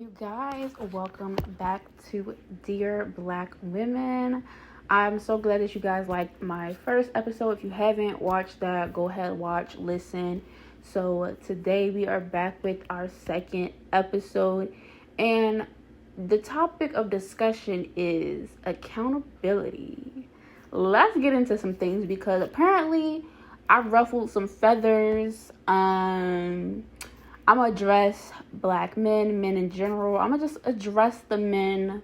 You guys, welcome back to Dear Black Women. I'm so glad that you guys liked my first episode. If you haven't watched that, go ahead, watch, listen. So today we are back with our second episode, and the topic of discussion is accountability. Let's get into some things because apparently I ruffled some feathers. I'm gonna address black men in general. I'm gonna just address the men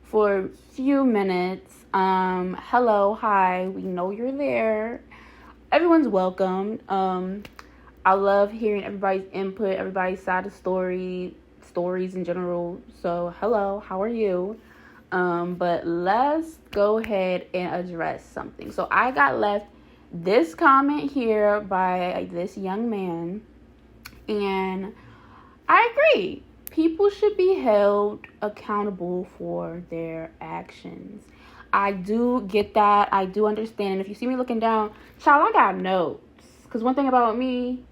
for a few minutes. Hello, hi, we know you're there. Everyone's welcome. I love hearing everybody's input, everybody's side of stories in general. So, hello, how are you? But let's go ahead and address something. So, I got left this comment here by this young man. And I agree. People should be held accountable for their actions. I do get that. I do understand. And if you see me looking down, child, I got notes. Because one thing about me,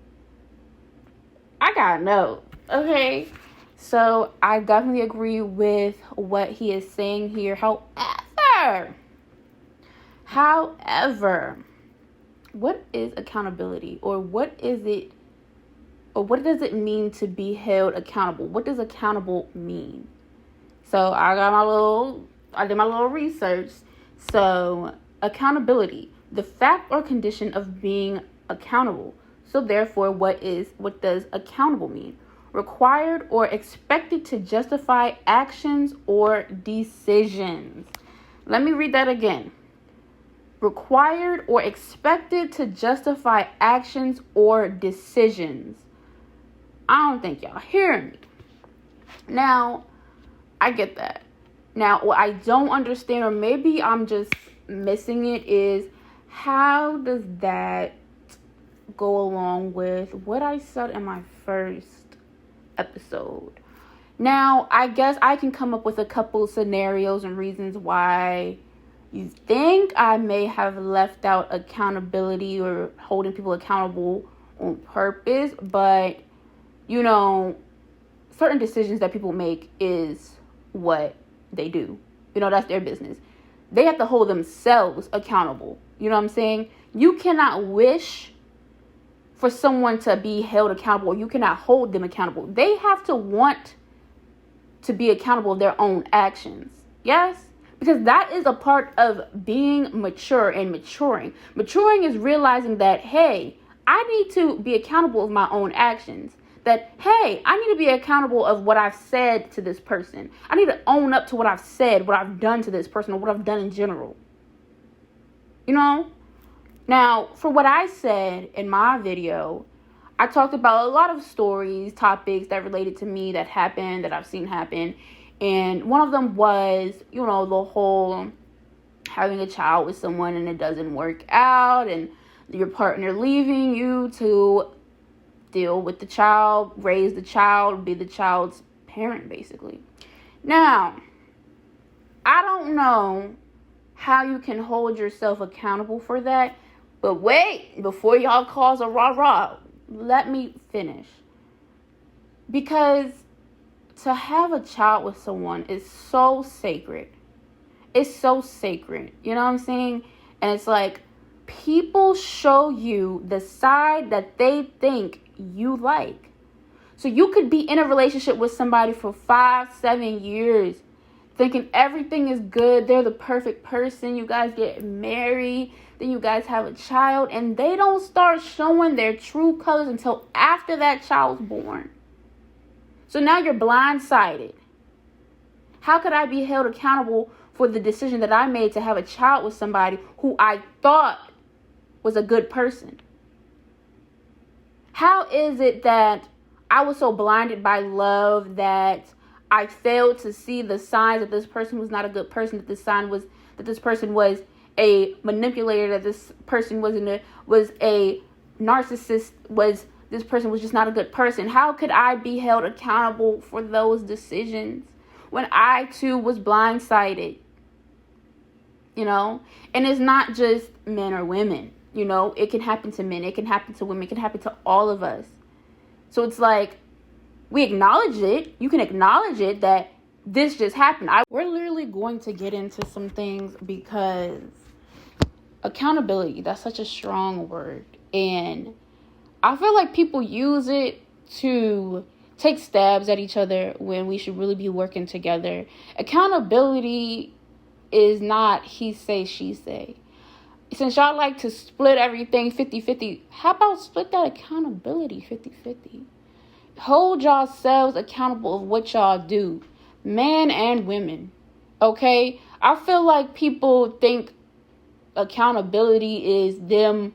I got notes. Okay? So I definitely agree with what he is saying here. However, what is accountability? Or what does it mean to be held accountable? What does accountable mean? So I did my little research. So accountability, the fact or condition of being accountable. So therefore, what does accountable mean? Required or expected to justify actions or decisions. Let me read that again. Required or expected to justify actions or decisions. I don't think y'all hearing me. Now, I get that. Now, what I don't understand, or maybe I'm just missing it, is how does that go along with what I said in my first episode? Now, I guess I can come up with a couple scenarios and reasons why you think I may have left out accountability or holding people accountable on purpose, but certain decisions that people make is what they do. That's their business. They have to hold themselves accountable. You know what I'm saying? You cannot wish for someone to be held accountable, or you cannot hold them accountable. They have to want to be accountable of their own actions. Yes? Because that is a part of being mature and maturing. Maturing is realizing that, hey, I need to be accountable of my own actions. That, hey, I need to be accountable of what I've said to this person. I need to own up to what I've said, what I've done to this person, or what I've done in general. Now, for what I said in my video, I talked about a lot of stories, topics that related to me that happened, that I've seen happen. And one of them was, the whole having a child with someone and it doesn't work out, and your partner leaving you to deal with the child, raise the child, be the child's parent, basically. Now, I don't know how you can hold yourself accountable for that, but wait, before y'all cause a rah-rah, let me finish. Because to have a child with someone is so sacred. It's so sacred. You know what I'm saying? And it's like, people show you the side that they think you like. So you could be in a relationship with somebody for 5-7 years thinking everything is good, they're the perfect person, you guys get married, then you guys have a child, and they don't start showing their true colors until after that child's born. So now you're blindsided. How could I be held accountable for the decision that I made to have a child with somebody who I thought was a good person? How is it that I was so blinded by love that I failed to see the signs that this person was not a good person, that this person was a manipulator, that this person was a narcissist, this person was just not a good person? How could I be held accountable for those decisions when I too was blindsided? And it's not just men or women. It can happen to men, it can happen to women, it can happen to all of us. So it's like, we acknowledge it. You can acknowledge it that this just happened. We're literally going to get into some things because accountability, that's such a strong word. And I feel like people use it to take stabs at each other when we should really be working together. Accountability is not he say, she say. Since y'all like to split everything 50-50, how about split that accountability 50-50? Hold yourselves accountable of what y'all do, men and women, okay? I feel like people think accountability is them,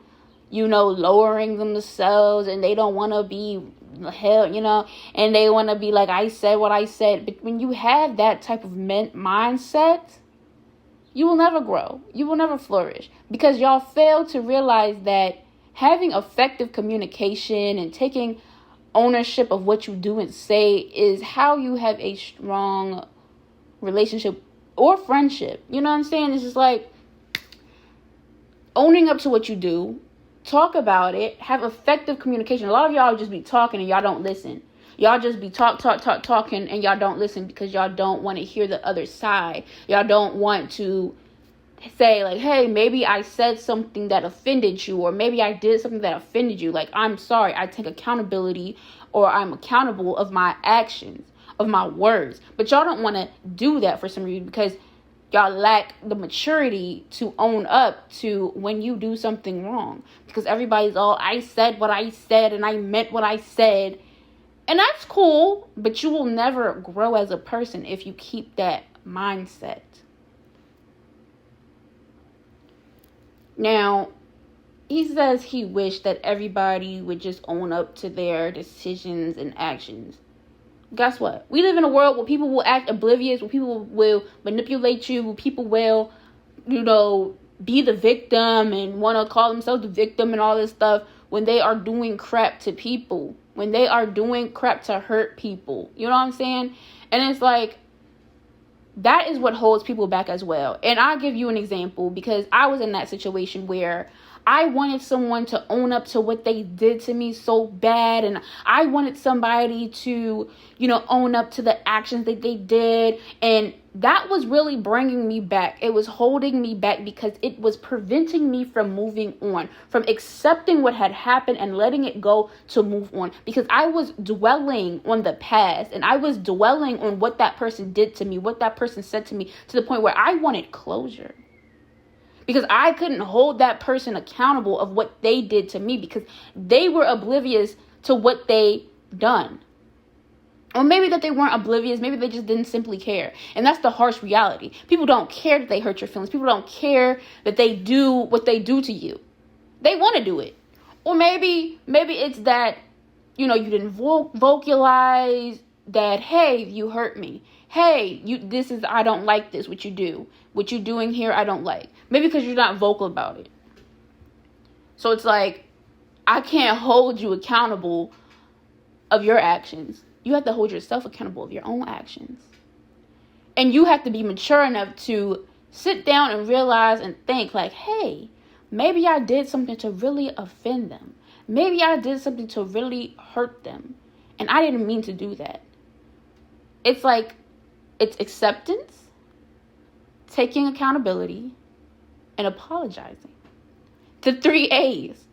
lowering themselves, and they don't want to be held, and they want to be like, I said what I said. But when you have that type of mindset, you will never grow. You will never flourish, because y'all fail to realize that having effective communication and taking ownership of what you do and say is how you have a strong relationship or friendship. You know what I'm saying? It's just like owning up to what you do, talk about it, have effective communication. A lot of y'all just be talking and y'all don't listen. Y'all just be talking and y'all don't listen because y'all don't want to hear the other side. Y'all don't want to say like, hey, maybe I said something that offended you, or maybe I did something that offended you. Like, I'm sorry. I take accountability, or I'm accountable of my actions, of my words. But y'all don't want to do that for some reason because y'all lack the maturity to own up to when you do something wrong. Because everybody's all, I said what I said and I meant what I said. And that's cool, but you will never grow as a person if you keep that mindset. Now, he says he wished that everybody would just own up to their decisions and actions. Guess what? We live in a world where people will act oblivious, where people will manipulate you, where people will, be the victim and want to call themselves the victim and all this stuff when they are doing crap to people, when they are doing crap to hurt people. You know what I'm saying? And it's like, that is what holds people back as well. And I'll give you an example, because I was in that situation where I wanted someone to own up to what they did to me so bad. And I wanted somebody to, own up to the actions that they did. And that was really bringing me back. It was holding me back because it was preventing me from moving on, from accepting what had happened and letting it go to move on. Because I was dwelling on the past, and I was dwelling on what that person did to me, what that person said to me, to the point where I wanted closure. Because I couldn't hold that person accountable of what they did to me, because they were oblivious to what they done. Or maybe that they weren't oblivious. Maybe they just didn't simply care. And that's the harsh reality. People don't care that they hurt your feelings. People don't care that they do what they do to you. They want to do it. Or maybe it's that, you didn't vocalize that, hey, you hurt me. Hey, I don't like this, what you do. What you're doing here, I don't like. Maybe because you're not vocal about it. So it's like, I can't hold you accountable of your actions. You have to hold yourself accountable of your own actions. And you have to be mature enough to sit down and realize and think like, hey, maybe I did something to really offend them. Maybe I did something to really hurt them. And I didn't mean to do that. It's like, it's acceptance, taking accountability, and apologizing. The 3 A's.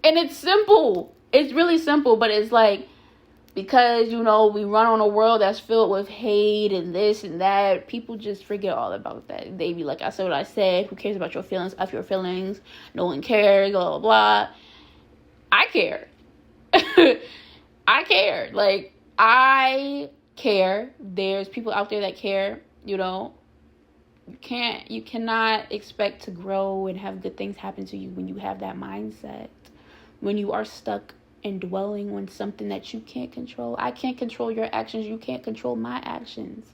And it's simple. It's really simple, but it's like, because, we run on a world that's filled with hate and this and that, people just forget all about that. They be like, I said what I said. Who cares about your feelings? F your feelings. No one cares. Blah, blah, blah. I care. I care. Like, I care. There's people out there that care. You cannot expect to grow and have good things happen to you when you have that mindset. When you are stuck and dwelling on something that you can't control. I can't control your actions. You can't control my actions.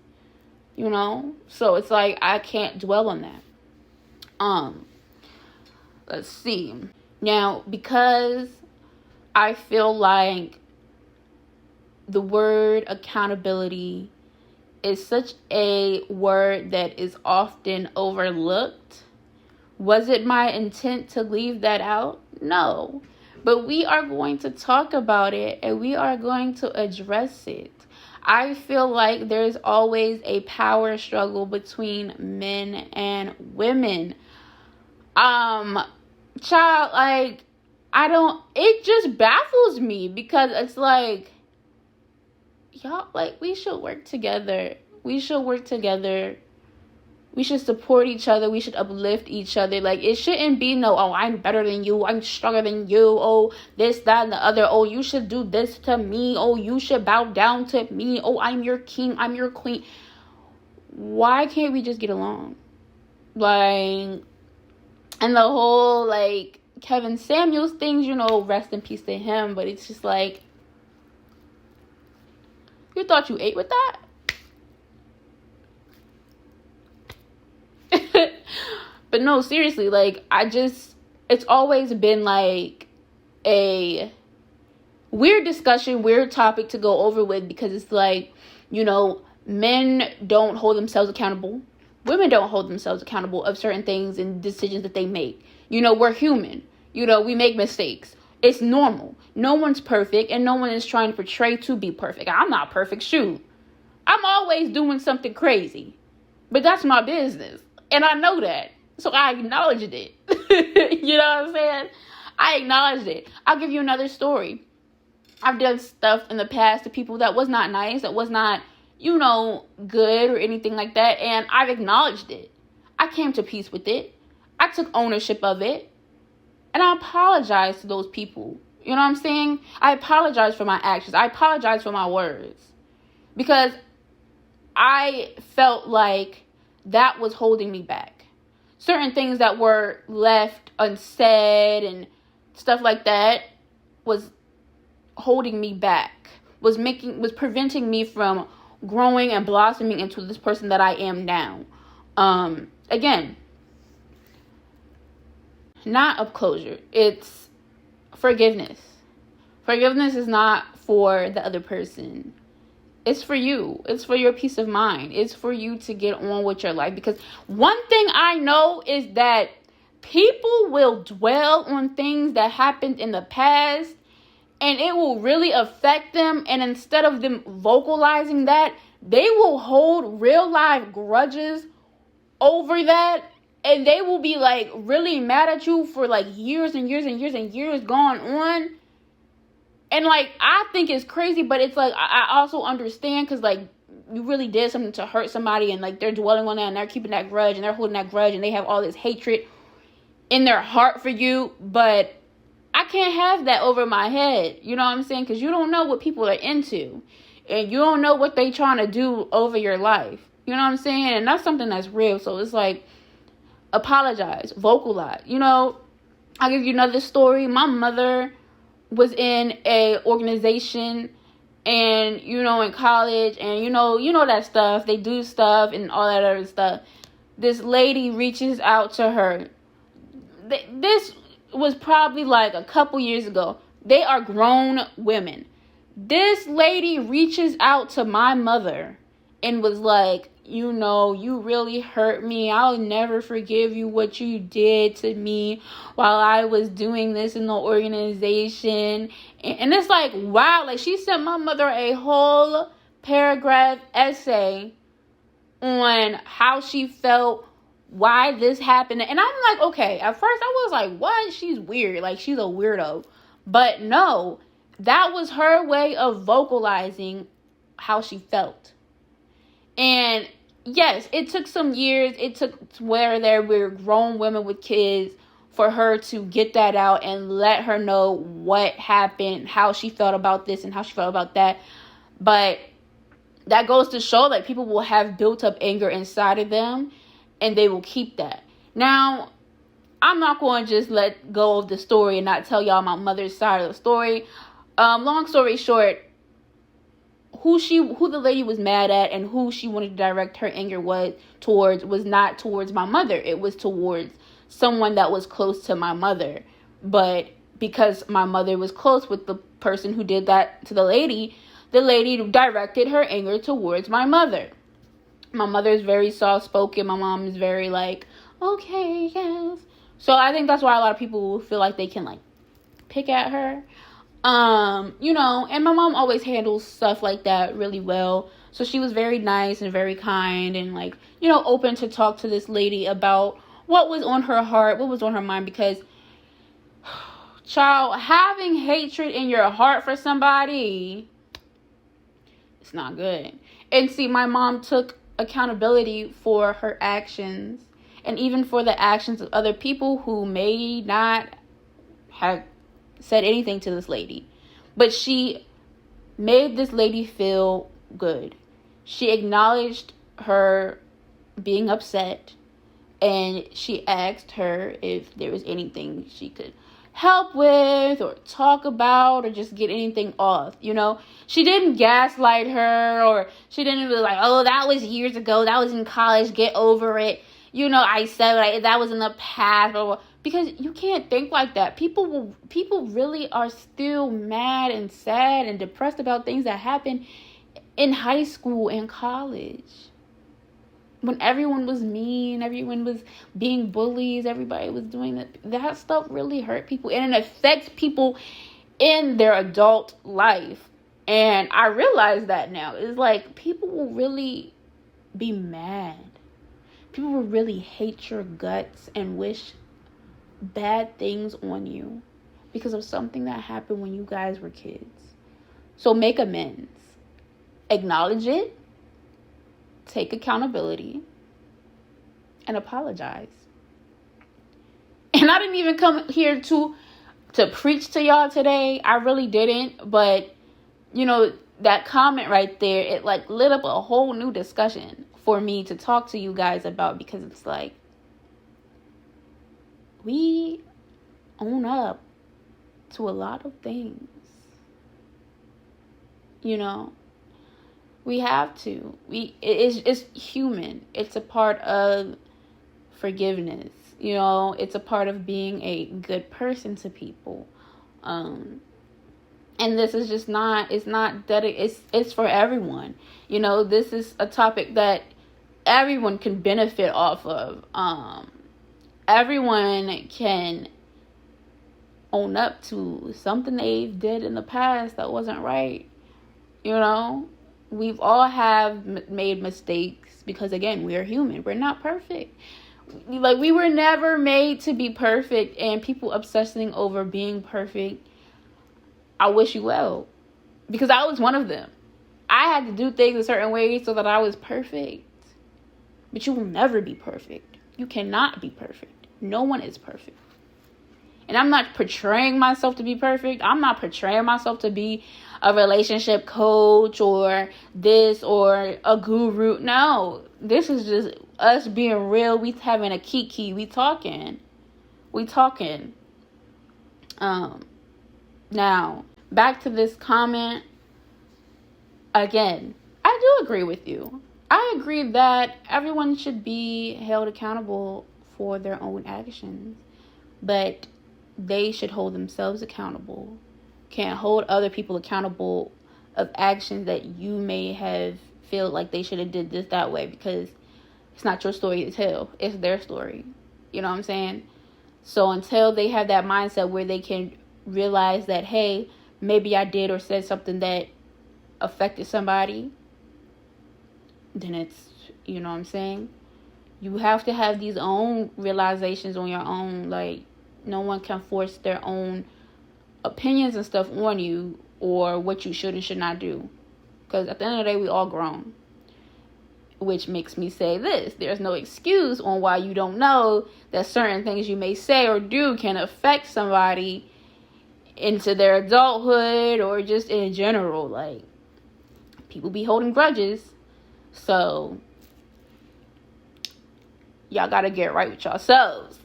So it's like, I can't dwell on that. Let's see. Now, because I feel like the word accountability is such a word that is often overlooked, was it my intent to leave that out? No. But we are going to talk about it, and we are going to address it. I feel like there's always a power struggle between men and women. Child, like, it just baffles me, because it's like, y'all, like, we should work together. We should support each other. We should uplift each other. Like, it shouldn't be no, oh, I'm better than you, I'm stronger than you, oh, this, that, and the other, oh, you should do this to me, oh, you should bow down to me, oh, I'm your king, I'm your queen. Why can't we just get along? Like, and the whole, like, Kevin Samuels things, rest in peace to him, but it's just like, you thought you ate with that? But no, seriously, like, it's always been like a weird discussion, weird topic to go over with, because it's like, men don't hold themselves accountable. Women don't hold themselves accountable of certain things and decisions that they make. We're human. We make mistakes. It's normal. No one's perfect, and no one is trying to portray to be perfect. I'm not perfect. Shoot. I'm always doing something crazy. But that's my business. And I know that. So I acknowledged it. You know what I'm saying? I acknowledged it. I'll give you another story. I've done stuff in the past to people that was not nice, that was not, good or anything like that. And I've acknowledged it. I came to peace with it. I took ownership of it. And I apologize to those people. You know what I'm saying? I apologize for my actions. I apologize for my words. Because I felt like that was holding me back. Certain things that were left unsaid and stuff like that was holding me back. Was preventing me from growing and blossoming into this person that I am now. Again, not of closure. It's forgiveness. Forgiveness is not for the other person. It's for you. It's for your peace of mind. It's for you to get on with your life. Because one thing I know is that people will dwell on things that happened in the past, and it will really affect them. And instead of them vocalizing that, they will hold real life grudges over that. And they will be like really mad at you for like years and years and years and years gone on. And like, I think it's crazy, but it's like, I also understand, because like, you really did something to hurt somebody, and like, they're dwelling on that, and they're keeping that grudge, and they're holding that grudge, and they have all this hatred in their heart for you. But I can't have that over my head. You know what I'm saying? Because you don't know what people are into, and you don't know what they trying to do over your life. You know what I'm saying? And that's something that's real. So it's like, apologize, vocalize. I'll give you another story. My mother was in a organization, and in college, and you know that stuff, they do stuff and all that other stuff. This lady reaches out to her. This was probably like a couple years ago. They are grown women. This lady reaches out to my mother and was like, you really hurt me. I'll never forgive you what you did to me while I was doing this in the organization. And it's like, wow, like, she sent my mother a whole paragraph essay on how she felt, why this happened. And I'm like, okay, at first I was like, what? She's weird. Like, she's a weirdo. But no, that was her way of vocalizing how she felt. And yes, it took some years. It took to where there were grown women with kids for her to get that out and let her know what happened, how she felt about this and how she felt about that. But that goes to show that people will have built up anger inside of them, and they will keep that. Now, I'm not going to just let go of the story and not tell y'all my mother's side of the story. Long story short, who the lady was mad at and who she wanted to direct her anger was not towards my mother. It was towards someone that was close to my mother. But because my mother was close with the person who did that to the lady directed her anger towards my mother. My mother is very soft-spoken. My mom is very like, okay, yes. So I think that's why a lot of people feel like they can like pick at her. You know, and my mom always handles stuff like that really well. So she was very nice and very kind and, like, you know, open to talk to this lady about what was on her heart, what was on her mind, because, child, having hatred in your heart for somebody, it's not good. And see, my mom took accountability for her actions and even for the actions of other people who may not have said anything to this lady. But she made this lady feel good. She acknowledged her being upset, and she asked her if there was anything she could help with or talk about or just get anything off. You know, she didn't gaslight her, or she didn't be like, oh, that was years ago, that was in college, get over it. You know, I said, like, that was in the past, because you can't think like that. People really are still mad and sad and depressed about things that happened in high school and college, when everyone was mean, everyone was being bullies, everybody was doing that. That stuff really hurt people, and it affects people in their adult life. And I realize that now. It's like, people will really be mad. People will really hate your guts and wish bad things on you because of something that happened when you guys were kids. So make amends. Acknowledge it. Take accountability. And apologize. And I didn't even come here to preach to y'all today. I really didn't. But, you know, that comment right there, it like lit up a whole new discussion for me to talk to you guys about, because it's like, we own up to a lot of things. You know, we have to. It's human. It's a part of forgiveness. You know, it's a part of being a good person to people. And this is just not, it's for everyone. You know, this is a topic that everyone can benefit off of. Everyone can own up to something they did in the past that wasn't right. You know, we've all made mistakes, because, again, we are human. We're not perfect. Like, we were never made to be perfect, and people obsessing over being perfect, I wish you well, because I was one of them. I had to do things a certain way so that I was perfect. But you will never be perfect. You cannot be perfect. No one is perfect. And I'm not portraying myself to be perfect. I'm not portraying myself to be a relationship coach or this or a guru. No, this is just us being real. We having a kiki. We talking. Now, back to this comment. Again, I do agree with you. I agree that everyone should be held accountable for their own actions, but they should hold themselves accountable. Can't hold other people accountable of actions that you may have feel like they should have did this that way, because it's not your story to tell. It's their story. You know what I'm saying? So until they have that mindset where they can realize that, hey, maybe I did or said something that affected somebody, then it's, you know what I'm saying? You have to have these own realizations on your own. Like, no one can force their own opinions and stuff on you, or what you should and should not do. Because at the end of the day, we all grown. Which makes me say this. There's no excuse on why you don't know that certain things you may say or do can affect somebody into their adulthood, or just in general. Like, people be holding grudges. So, y'all gotta get right with yourselves.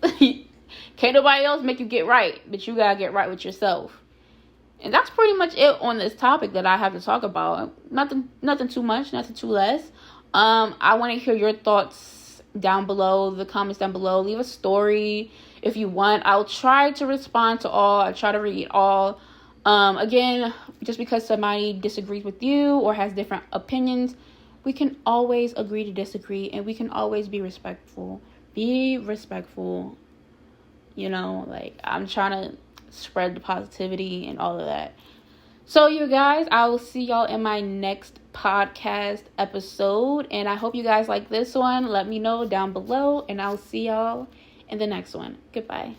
Can't nobody else make you get right, but you gotta get right with yourself. And that's pretty much it on this topic that I have to talk about. Nothing too much, nothing too less. I want to hear your thoughts down below, the comments down below. Leave a story if you want. I'll try to respond to all. I'll try to read all. Again, just because somebody disagrees with you or has different opinions, we can always agree to disagree, and we can always be respectful. Be respectful. You know, like, I'm trying to spread the positivity and all of that. So you guys, I will see y'all in my next podcast episode, and I hope you guys like this one. Let me know down below, and I'll see y'all in the next one. Goodbye.